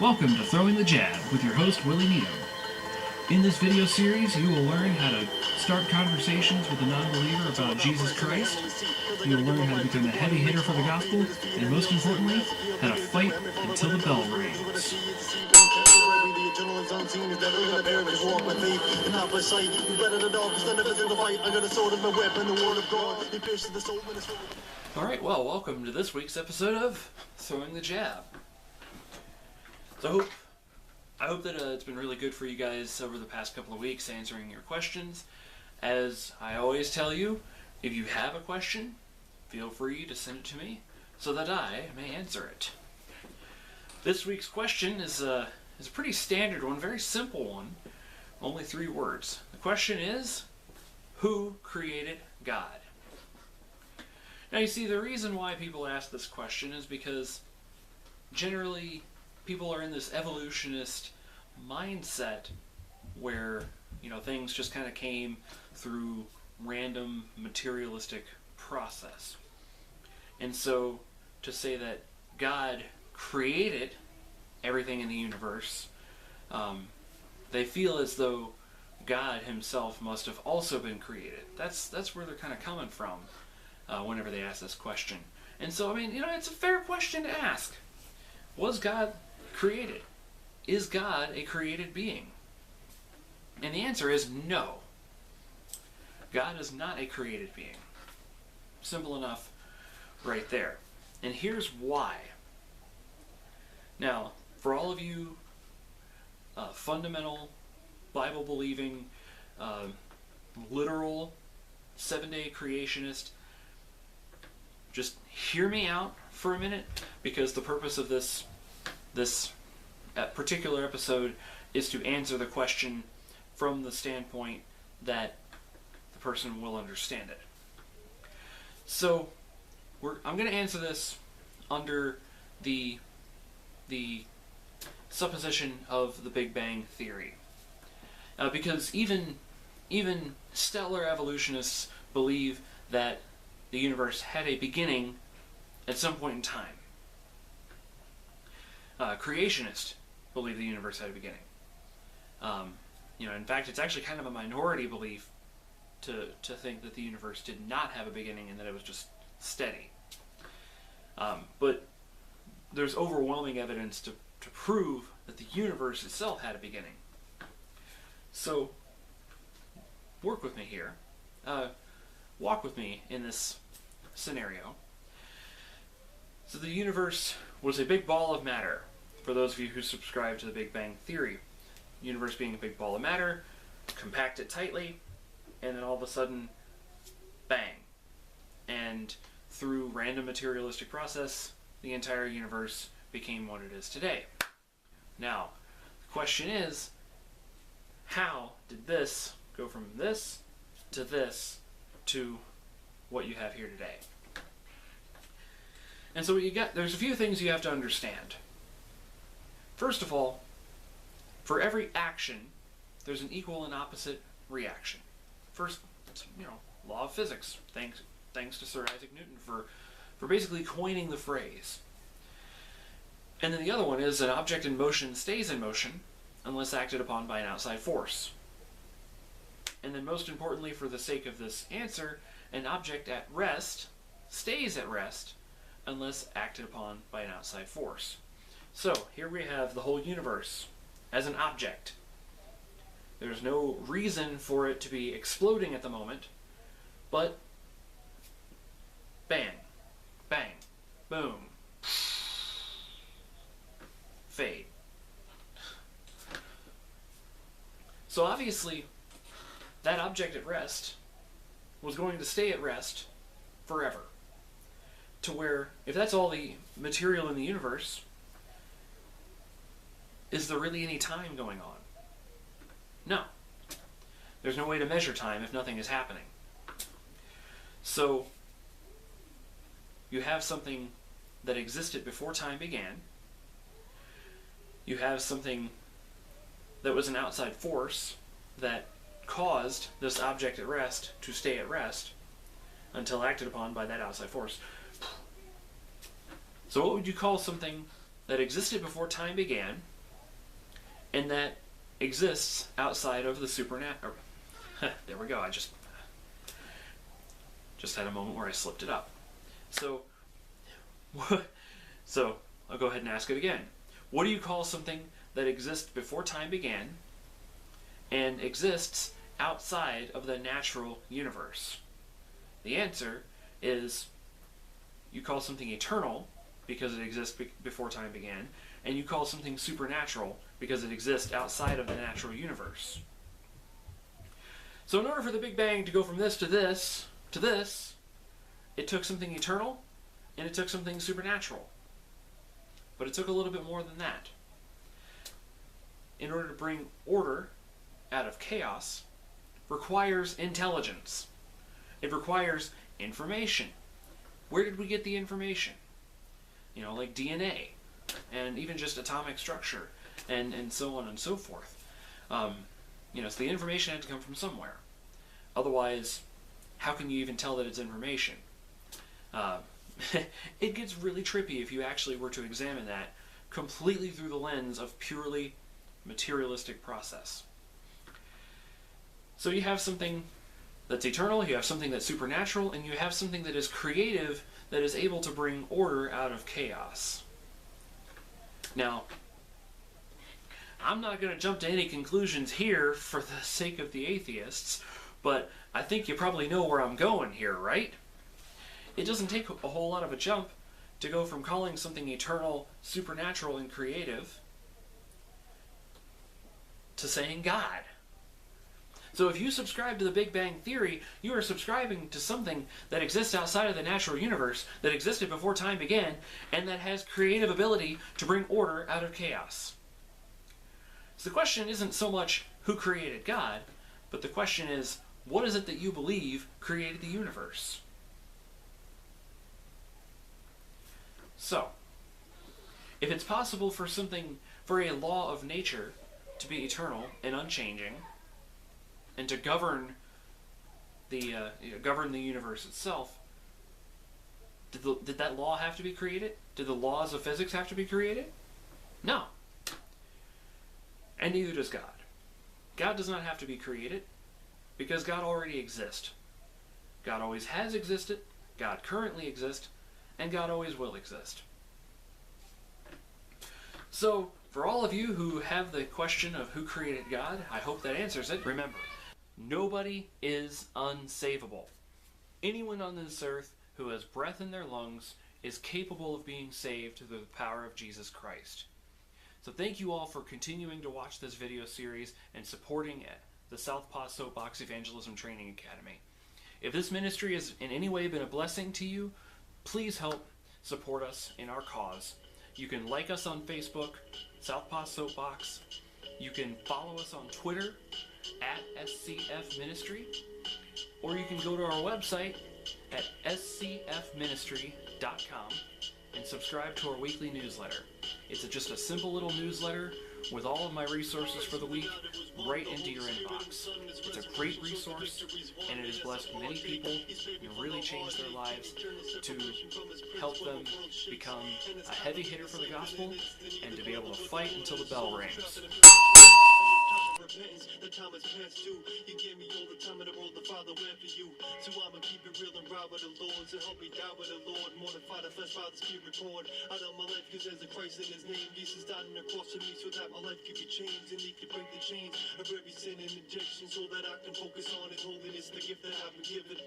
Welcome to Throwing the Jab with your host Willie Nito. In this video series, you will learn how to start conversations with a non-believer about Jesus Christ. You will learn how to become a heavy hitter for the gospel, and most importantly, how to fight until the bell rings. Alright, well, welcome to this week's episode of Throwing the Jab. So I hope that it's been really good for you guys over the past couple of weeks answering your questions. As I always tell you, if you have a question, feel free to send it to me so that I may answer it. This week's question is a pretty standard one, very simple one, only 3 words. The question is, who created God? Now you see, the reason why people ask this question is because generally people are in this evolutionist mindset where, things just kind of came through random materialistic process. And so to say that God created everything in the universe, they feel as though God himself must have also been created. That's where they're kind of coming from whenever they ask this question. And so, it's a fair question to ask. Was God created? Is God a created being? And the answer is no. God is not a created being. Simple enough right there. And here's why. Now, for all of you fundamental, Bible-believing, literal, 7-day creationist, just hear me out for a minute, because the purpose of this particular episode is to answer the question from the standpoint that the person will understand it. So, I'm going to answer this under the supposition of the Big Bang Theory. Because even stellar evolutionists believe that the universe had a beginning at some point in time. Creationists believe the universe had a beginning. In fact, it's actually kind of a minority belief to think that the universe did not have a beginning and that it was just steady. But there's overwhelming evidence to prove that the universe itself had a beginning. So, work with me here. Walk with me in this scenario. So the universe was a big ball of matter. For those of you who subscribe to the Big Bang Theory, the universe being a big ball of matter, compact it tightly, and then all of a sudden, bang. And through random materialistic process, the entire universe became what it is today. Now, the question is, how did this go from this to what you have here today? And so there's a few things you have to understand. First of all, for every action, there's an equal and opposite reaction. First, law of physics. Thanks to Sir Isaac Newton for basically coining the phrase. And then the other one is an object in motion stays in motion unless acted upon by an outside force. And then most importantly, for the sake of this answer, an object at rest stays at rest unless acted upon by an outside force. So, here we have the whole universe as an object. There's no reason for it to be exploding at the moment, but bang, bang, boom, fade. So obviously, that object at rest was going to stay at rest forever. To where, if that's all the material in the universe, is there really any time going on? No. There's no way to measure time if nothing is happening. So, you have something that existed before time began. You have something that was an outside force that caused this object at rest to stay at rest until acted upon by that outside force. So what would you call something that existed before time began, and that exists outside of the supernatural. There we go. I just had a moment where I slipped it up. So I'll go ahead and ask it again. What do you call something that exists before time began and exists outside of the natural universe? The answer is you call something eternal because it exists before time began, and you call something supernatural because it exists outside of the natural universe. So in order for the Big Bang to go from this to this to this, it took something eternal and it took something supernatural. But it took a little bit more than that. In order to bring order out of chaos requires intelligence. It requires information. Where did we get the information? Like DNA, and even just atomic structure, and so on and so forth. So the information had to come from somewhere. Otherwise, how can you even tell that it's information? It gets really trippy if you actually were to examine that completely through the lens of purely materialistic process. So you have something that's eternal, you have something that's supernatural, and you have something that is creative, that is able to bring order out of chaos. Now, I'm not going to jump to any conclusions here for the sake of the atheists, but I think you probably know where I'm going here, right? It doesn't take a whole lot of a jump to go from calling something eternal, supernatural, and creative to saying God. So if you subscribe to the Big Bang Theory, you are subscribing to something that exists outside of the natural universe, that existed before time began, and that has creative ability to bring order out of chaos. So the question isn't so much who created God, but the question is, what is it that you believe created the universe? So, if it's possible for a law of nature to be eternal and unchanging, and to govern the universe itself, did that law have to be created? Did the laws of physics have to be created? No. And neither does God. God does not have to be created, because God already exists. God always has existed, God currently exists, and God always will exist. So, for all of you who have the question of who created God, I hope that answers it. Remember, nobody is unsavable. Anyone on this earth who has breath in their lungs is capable of being saved through the power of Jesus Christ. So thank you all for continuing to watch this video series and supporting the Southpaw Soapbox Evangelism Training Academy. If this ministry has in any way been a blessing to you, please help support us in our cause. You can like us on Facebook, Southpaw Soapbox. You can follow us on Twitter at SCF Ministry, or you can go to our website at scfministry.com and subscribe to our weekly newsletter. It's just a simple little newsletter with all of my resources for the week right into your inbox. It's a great resource, and it has blessed many people and really changed their lives to help them become a heavy hitter for the gospel and to be able to fight until the bell rings. The time has passed too. You gave me all the time in the world, the Father went for you. So I'ma keep it real and ride with the Lord. So help me die with the Lord. Mortify the flesh by the Spirit born. I know my life because there's a Christ in his name. Jesus died on the cross for me so that my life could be changed. And he could break the chains of every sin and addiction so that I can focus on his holiness, the gift that I've been given.